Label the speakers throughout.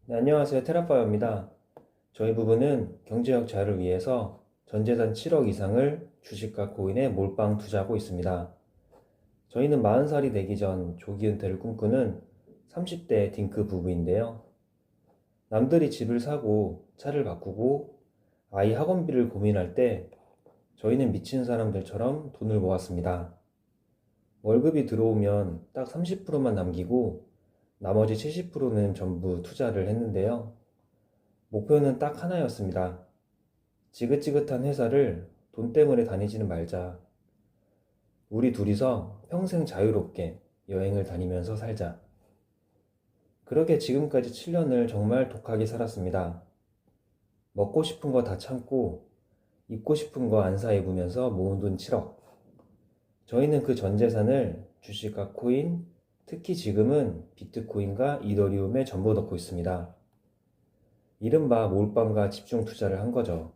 Speaker 1: 네, 안녕하세요. 테라파이어입니다. 저희 부부는 경제적 자유를 위해서 전재산 7억 이상을 주식과 코인에 몰빵 투자하고 있습니다. 저희는 40살이 되기 전 조기 은퇴를 꿈꾸는 30대 딩크 부부인데요. 남들이 집을 사고 차를 바꾸고 아이 학원비를 고민할 때 저희는 미친 사람들처럼 돈을 모았습니다. 월급이 들어오면 딱 30%만 남기고 나머지 70%는 전부 투자를 했는데요. 목표는 딱 하나였습니다. 지긋지긋한 회사를 돈 때문에 다니지는 말자. 우리 둘이서 평생 자유롭게 여행을 다니면서 살자. 그렇게 지금까지 7년을 정말 독하게 살았습니다. 먹고 싶은 거 다 참고 입고 싶은 거 안 사 입으면서 모은 돈 7억. 저희는 그 전 재산을 주식과 코인, 특히 지금은 비트코인과 이더리움에 전부 넣고 있습니다. 이른바 몰빵과 집중 투자를 한 거죠.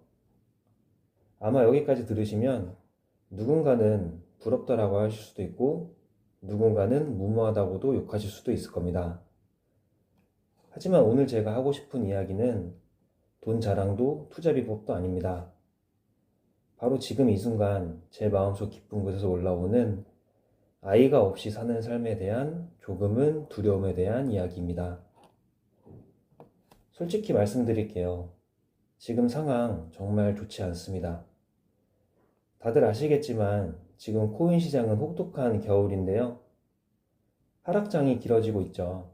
Speaker 1: 아마 여기까지 들으시면 누군가는 부럽다라고 하실 수도 있고 누군가는 무모하다고도 욕하실 수도 있을 겁니다. 하지만 오늘 제가 하고 싶은 이야기는 돈 자랑도 투자 비법도 아닙니다. 바로 지금 이 순간 제 마음속 깊은 곳에서 올라오는 아이가 없이 사는 삶에 대한 조금은 두려움에 대한 이야기입니다. 솔직히 말씀드릴게요. 지금 상황 정말 좋지 않습니다. 다들 아시겠지만 지금 코인 시장은 혹독한 겨울인데요. 하락장이 길어지고 있죠.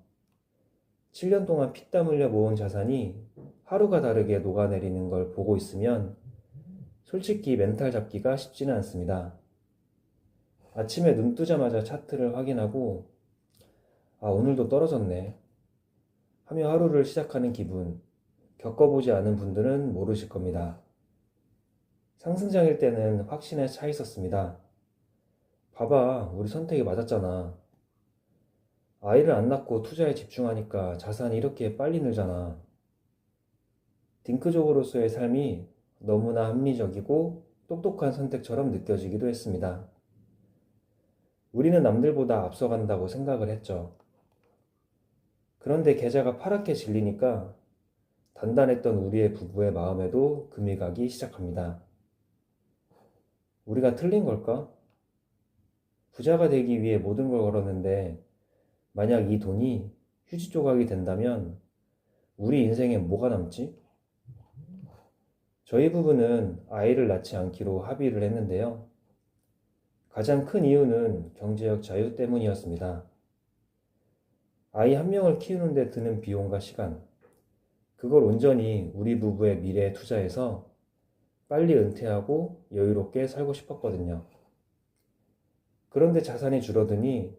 Speaker 1: 7년 동안 피땀 흘려 모은 자산이 하루가 다르게 녹아내리는 걸 보고 있으면 솔직히 멘탈 잡기가 쉽지는 않습니다. 아침에 눈 뜨자마자 차트를 확인하고 오늘도 떨어졌네 하며 하루를 시작하는 기분, 겪어보지 않은 분들은 모르실 겁니다. 상승장일 때는 확신에 차 있었습니다. 봐봐, 우리 선택이 맞았잖아. 아이를 안 낳고 투자에 집중하니까 자산이 이렇게 빨리 늘잖아. 딩크족으로서의 삶이 너무나 합리적이고 똑똑한 선택처럼 느껴지기도 했습니다. 우리는 남들보다 앞서간다고 생각을 했죠. 그런데 계좌가 파랗게 질리니까 단단했던 우리의 부부의 마음에도 금이 가기 시작합니다. 우리가 틀린 걸까? 부자가 되기 위해 모든 걸 걸었는데 만약 이 돈이 휴지 조각이 된다면 우리 인생에 뭐가 남지? 저희 부부는 아이를 낳지 않기로 합의를 했는데요. 가장 큰 이유는 경제적 자유 때문이었습니다. 아이 한 명을 키우는데 드는 비용과 시간, 그걸 온전히 우리 부부의 미래에 투자해서 빨리 은퇴하고 여유롭게 살고 싶었거든요. 그런데 자산이 줄어드니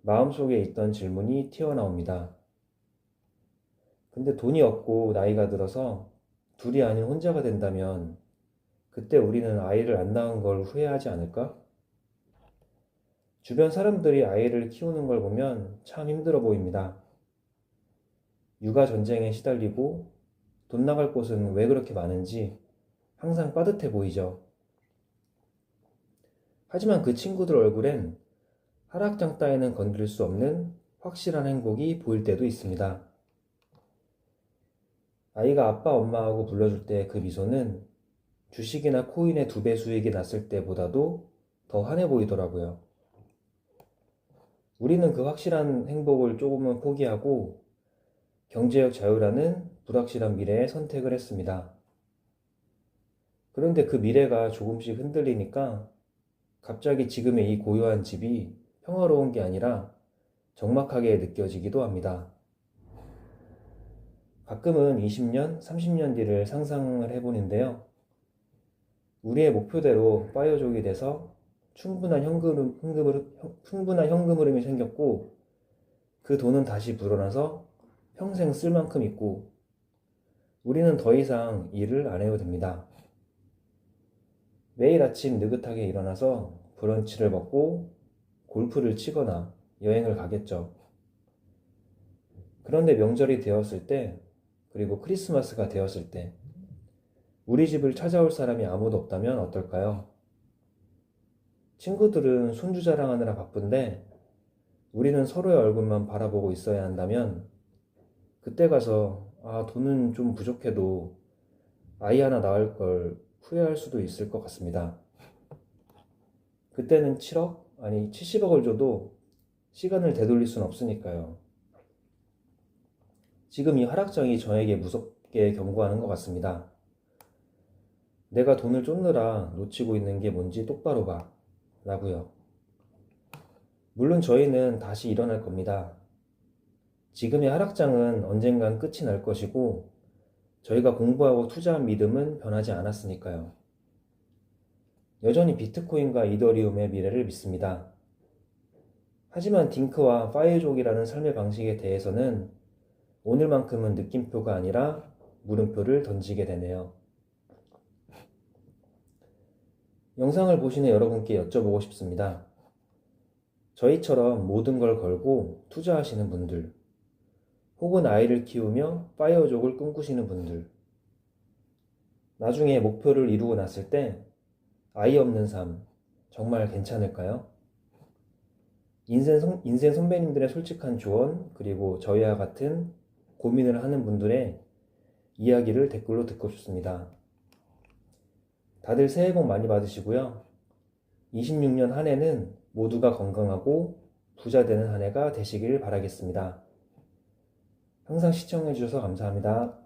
Speaker 1: 마음속에 있던 질문이 튀어나옵니다. 근데 돈이 없고 나이가 들어서 둘이 아닌 혼자가 된다면 그때 우리는 아이를 안 낳은 걸 후회하지 않을까? 주변 사람들이 아이를 키우는 걸 보면 참 힘들어 보입니다. 육아 전쟁에 시달리고 돈 나갈 곳은 왜 그렇게 많은지 항상 빠듯해 보이죠. 하지만 그 친구들 얼굴엔 하락장 따위는 건드릴 수 없는 확실한 행복이 보일 때도 있습니다. 아이가 아빠 엄마하고 불러줄 때 그 미소는 주식이나 코인의 2배 수익이 났을 때보다도 더 환해 보이더라고요. 우리는 그 확실한 행복을 조금은 포기하고 경제적 자유라는 불확실한 미래에 선택을 했습니다. 그런데 그 미래가 조금씩 흔들리니까 갑자기 지금의 이 고요한 집이 평화로운 게 아니라 적막하게 느껴지기도 합니다. 가끔은 20년, 30년 뒤를 상상을 해보는데요. 우리의 목표대로 파이어족이 돼서 충분한 현금 흐름이 생겼고 그 돈은 다시 불어나서 평생 쓸 만큼 있고 우리는 더 이상 일을 안 해도 됩니다. 매일 아침 느긋하게 일어나서 브런치를 먹고 골프를 치거나 여행을 가겠죠. 그런데 명절이 되었을 때, 그리고 크리스마스가 되었을 때, 우리 집을 찾아올 사람이 아무도 없다면 어떨까요? 친구들은 손주 자랑하느라 바쁜데, 우리는 서로의 얼굴만 바라보고 있어야 한다면, 그때 가서 돈은 좀 부족해도 아이 하나 낳을 걸 후회할 수도 있을 것 같습니다. 그때는 7억? 아니 70억을 줘도 시간을 되돌릴 순 없으니까요. 지금 이 하락장이 저에게 무섭게 경고하는 것 같습니다. 내가 돈을 쫓느라 놓치고 있는 게 뭔지 똑바로 봐. 라고요. 물론 저희는 다시 일어날 겁니다. 지금의 하락장은 언젠간 끝이 날 것이고 저희가 공부하고 투자한 믿음은 변하지 않았으니까요. 여전히 비트코인과 이더리움의 미래를 믿습니다. 하지만 딩크와 파이족이라는 삶의 방식에 대해서는 오늘만큼은 느낌표가 아니라 물음표를 던지게 되네요. 영상을 보시는 여러분께 여쭤보고 싶습니다. 저희처럼 모든 걸 걸고 투자하시는 분들, 혹은 아이를 키우며 파이어족을 꿈꾸시는 분들, 나중에 목표를 이루고 났을 때 아이 없는 삶 정말 괜찮을까요? 인생 선배님들의 솔직한 조언, 그리고 저희와 같은 고민을 하는 분들의 이야기를 댓글로 듣고 싶습니다. 다들 새해 복 많이 받으시고요. 26년 한 해는 모두가 건강하고 부자 되는 한 해가 되시길 바라겠습니다. 항상 시청해 주셔서 감사합니다.